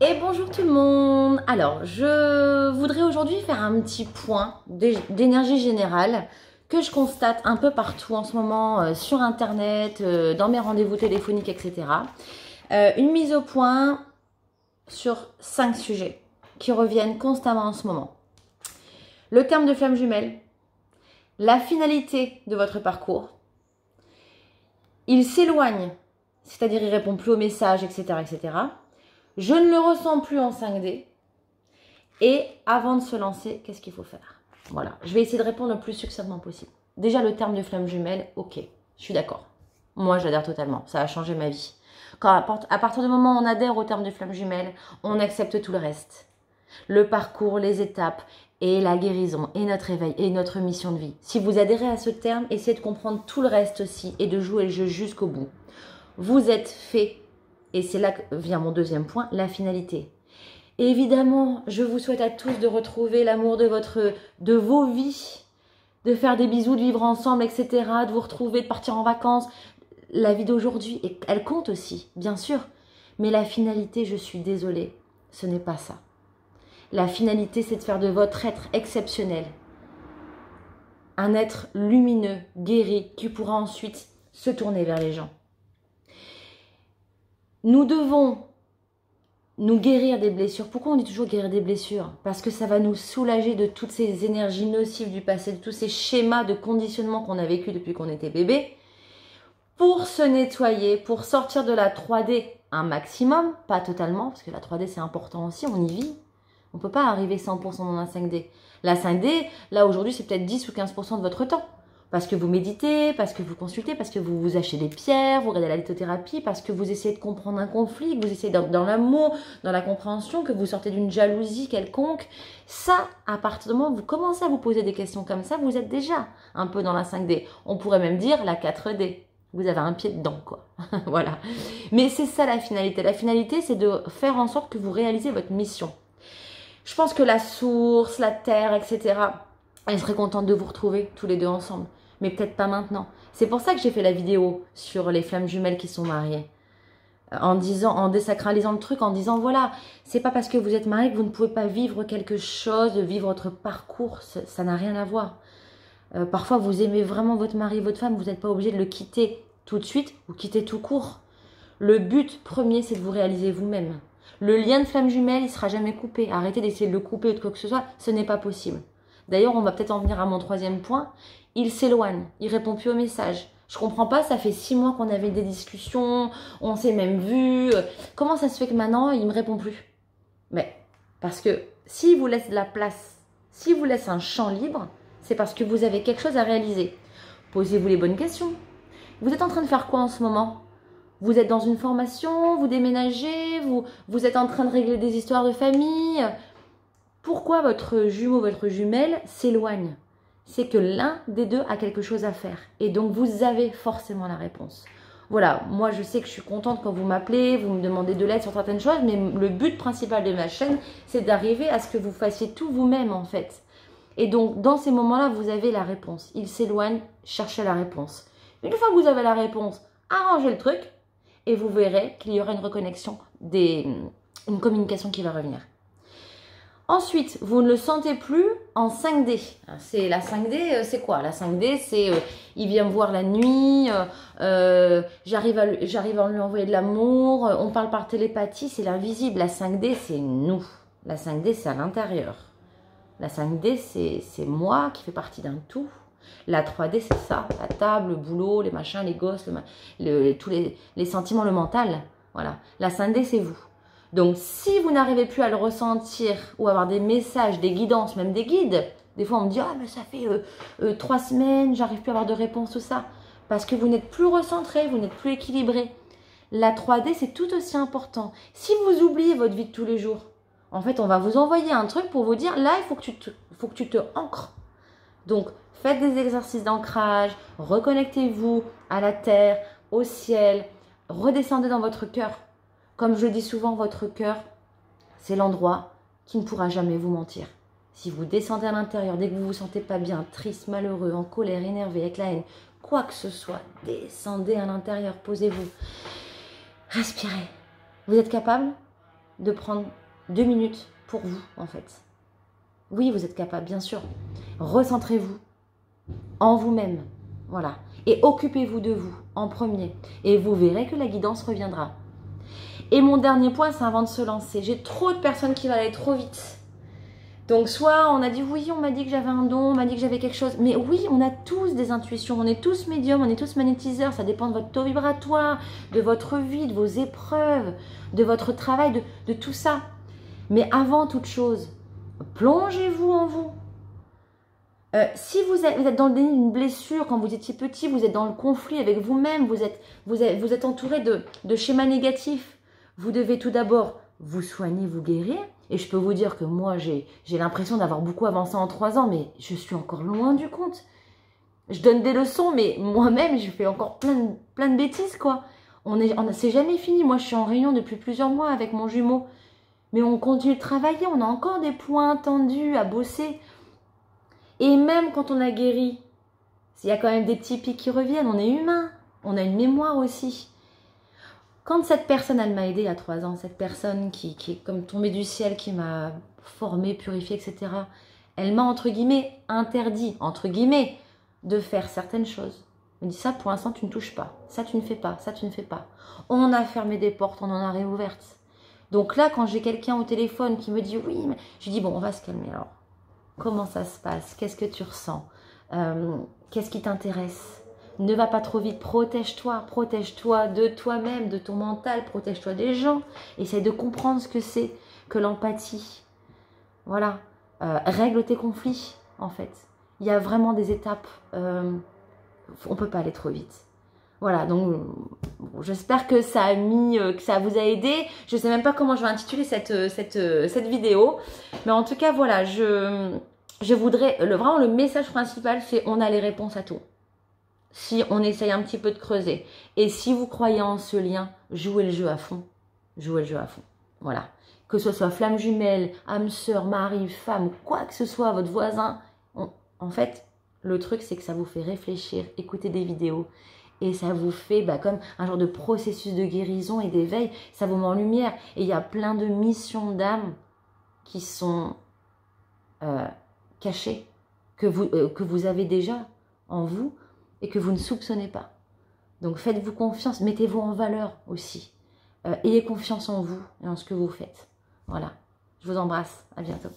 Et bonjour tout le monde. Alors, je voudrais aujourd'hui faire un petit point d'énergie générale que je constate un peu partout en ce moment sur Internet, dans mes rendez-vous téléphoniques, etc. Une mise au point sur 5 sujets qui reviennent constamment en ce moment. Le terme de flamme jumelle, la finalité de votre parcours, il s'éloigne, c'est-à-dire il répond plus aux messages, etc., etc. Je ne le ressens plus en 5D. Et avant de se lancer, qu'est-ce qu'il faut faire? Voilà, je vais essayer de répondre le plus succinctement possible. Déjà, le terme de flamme jumelle, ok, je suis d'accord. Moi, j'adhère totalement, ça a changé ma vie. À partir du moment où on adhère au terme de flamme jumelle, on accepte tout le reste. Le parcours, les étapes, et la guérison, et notre éveil, et notre mission de vie. Si vous adhérez à ce terme, essayez de comprendre tout le reste aussi, et de jouer le jeu jusqu'au bout. Vous êtes fait. Et c'est là que vient mon deuxième point, la finalité. Évidemment, je vous souhaite à tous de retrouver l'amour de vos vies, de faire des bisous, de vivre ensemble, etc., de vous retrouver, de partir en vacances. La vie d'aujourd'hui, elle compte aussi, bien sûr. Mais la finalité, je suis désolée, ce n'est pas ça. La finalité, c'est de faire de votre être exceptionnel un être lumineux, guéri, qui pourra ensuite se tourner vers les gens. Nous devons nous guérir des blessures. Pourquoi on dit toujours guérir des blessures? Parce que ça va nous soulager de toutes ces énergies nocives du passé, de tous ces schémas de conditionnement qu'on a vécu depuis qu'on était bébé, pour se nettoyer, pour sortir de la 3D un maximum, pas totalement, parce que la 3D c'est important aussi, on y vit. On ne peut pas arriver 100% dans la 5D. La 5D, là aujourd'hui, c'est peut-être 10 ou 15% de votre temps. Parce que vous méditez, parce que vous consultez, parce que vous achetez des pierres, vous regardez la lithothérapie, parce que vous essayez de comprendre un conflit, que vous essayez dans l'amour, dans la compréhension, que vous sortez d'une jalousie quelconque. Ça, à partir du moment où vous commencez à vous poser des questions comme ça, vous êtes déjà un peu dans la 5D. On pourrait même dire la 4D. Vous avez un pied dedans, quoi. Voilà. Mais c'est ça la finalité. La finalité, c'est de faire en sorte que vous réalisez votre mission. Je pense que la source, la terre, etc., elle serait contente de vous retrouver tous les deux ensemble. Mais peut-être pas maintenant. C'est pour ça que j'ai fait la vidéo sur les flammes jumelles qui sont mariées. En désacralisant le truc, en disant voilà, c'est pas parce que vous êtes mariés que vous ne pouvez pas vivre quelque chose, vivre votre parcours, ça n'a rien à voir. Parfois, vous aimez vraiment votre mari, votre femme, vous n'êtes pas obligé de le quitter tout de suite ou quitter tout court. Le but premier, c'est de vous réaliser vous-même. Le lien de flamme jumelle, il ne sera jamais coupé. Arrêtez d'essayer de le couper ou de quoi que ce soit, ce n'est pas possible. D'ailleurs, on va peut-être en venir à mon troisième point. Il s'éloigne, il répond plus aux messages. Je comprends pas, ça fait 6 mois qu'on avait des discussions, on s'est même vu. Comment ça se fait que maintenant, il me répond plus? Mais parce que s'il vous laisse de la place, s'il vous laisse un champ libre, c'est parce que vous avez quelque chose à réaliser. Posez-vous les bonnes questions. Vous êtes en train de faire quoi en ce moment? Vous êtes dans une formation, vous déménagez, vous êtes en train de régler des histoires de famille. Pourquoi votre jumeau, votre jumelle s'éloigne? C'est que l'un des deux a quelque chose à faire. Et donc, vous avez forcément la réponse. Voilà, moi je sais que je suis contente quand vous m'appelez, vous me demandez de l'aide sur certaines choses, mais le but principal de ma chaîne, c'est d'arriver à ce que vous fassiez tout vous-même en fait. Et donc, dans ces moments-là, vous avez la réponse. Il s'éloigne, cherchez la réponse. Une fois que vous avez la réponse, arrangez le truc et vous verrez qu'il y aura une reconnexion, une communication qui va revenir. Ensuite, vous ne le sentez plus en 5D. C'est la 5D, c'est quoi? La 5D, c'est il vient me voir la nuit, j'arrive à lui envoyer de l'amour, on parle par télépathie, c'est l'invisible. La 5D, c'est nous. La 5D, c'est à l'intérieur. La 5D, c'est moi qui fais partie d'un tout. La 3D, c'est ça, la table, le boulot, les machins, les gosses, tous les sentiments, le mental. Voilà. La 5D, c'est vous. Donc, si vous n'arrivez plus à le ressentir ou avoir des messages, des guidances, même des guides, des fois on me dit « Ah, mais ça fait 3 semaines, j'arrive plus à avoir de réponse, tout ça. » Parce que vous n'êtes plus recentré, vous n'êtes plus équilibré. La 3D, c'est tout aussi important. Si vous oubliez votre vie de tous les jours, en fait, on va vous envoyer un truc pour vous dire « Là, il faut que tu te ancres. » Donc, faites des exercices d'ancrage, reconnectez-vous à la terre, au ciel, redescendez dans votre cœur. Comme je le dis souvent, votre cœur, c'est l'endroit qui ne pourra jamais vous mentir. Si vous descendez à l'intérieur, dès que vous ne vous sentez pas bien, triste, malheureux, en colère, énervé, avec la haine, quoi que ce soit, descendez à l'intérieur, posez-vous. Respirez. Vous êtes capable? de prendre 2 minutes pour vous, en fait. Oui, vous êtes capable, bien sûr. Recentrez-vous en vous-même. Voilà. Et occupez-vous de vous en premier. Et vous verrez que la guidance reviendra. Et mon dernier point, c'est avant de se lancer. J'ai trop de personnes qui veulent aller trop vite. Donc soit on a dit oui, on m'a dit que j'avais un don, on m'a dit que j'avais quelque chose. Mais oui, on a tous des intuitions, on est tous médiums, on est tous magnétiseurs. Ça dépend de votre taux vibratoire, de votre vie, de vos épreuves, de votre travail, de tout ça. Mais avant toute chose, plongez-vous en vous. Si vous êtes dans le déni d'une blessure, quand vous étiez petit, vous êtes dans le conflit avec vous-même, vous êtes entouré de schémas négatifs. Vous devez tout d'abord vous soigner, vous guérir. Et je peux vous dire que moi, j'ai l'impression d'avoir beaucoup avancé en 3 ans, mais je suis encore loin du compte. Je donne des leçons, mais moi-même, je fais encore plein de bêtises, quoi. C'est jamais fini. Moi, je suis en réunion depuis plusieurs mois avec mon jumeau. Mais on continue de travailler, on a encore des points tendus à bosser. Et même quand on a guéri, il y a quand même des petits pics qui reviennent. On est humain, on a une mémoire aussi. Quand cette personne, elle m'a aidée il y a 3 ans, cette personne qui est comme tombée du ciel, qui m'a formée, purifiée, etc., elle m'a, entre guillemets, interdit, entre guillemets, de faire certaines choses. Elle me dit, ça, pour l'instant, tu ne touches pas. Ça, tu ne fais pas. Ça, tu ne fais pas. On a fermé des portes, on en a réouvertes. Donc là, quand j'ai quelqu'un au téléphone qui me dit, oui, mais... je dis, bon, on va se calmer alors. Comment ça se passe? Qu'est-ce que tu ressens? Qu'est-ce qui t'intéresse? Ne va pas trop vite, protège-toi de toi-même, de ton mental, protège-toi des gens. Essaye de comprendre ce que c'est que l'empathie. Voilà, règle tes conflits, en fait. Il y a vraiment des étapes, on ne peut pas aller trop vite. Voilà, donc j'espère que ça vous a aidé. Je ne sais même pas comment je vais intituler cette vidéo. Mais en tout cas, voilà, je voudrais, vraiment le message principal, c'est on a les réponses à tout. Si on essaye un petit peu de creuser. Et si vous croyez en ce lien, jouez le jeu à fond. Jouez le jeu à fond. Voilà. Que ce soit flamme jumelle, âme sœur, mari, femme, quoi que ce soit, votre voisin. En fait, le truc, c'est que ça vous fait réfléchir, écouter des vidéos. Et ça vous fait comme un genre de processus de guérison et d'éveil. Ça vous met en lumière. Et il y a plein de missions d'âme qui sont cachées, que vous avez déjà en vous et que vous ne soupçonnez pas. Donc faites-vous confiance, mettez-vous en valeur aussi. Ayez confiance en vous et en ce que vous faites. Voilà. Je vous embrasse. À bientôt.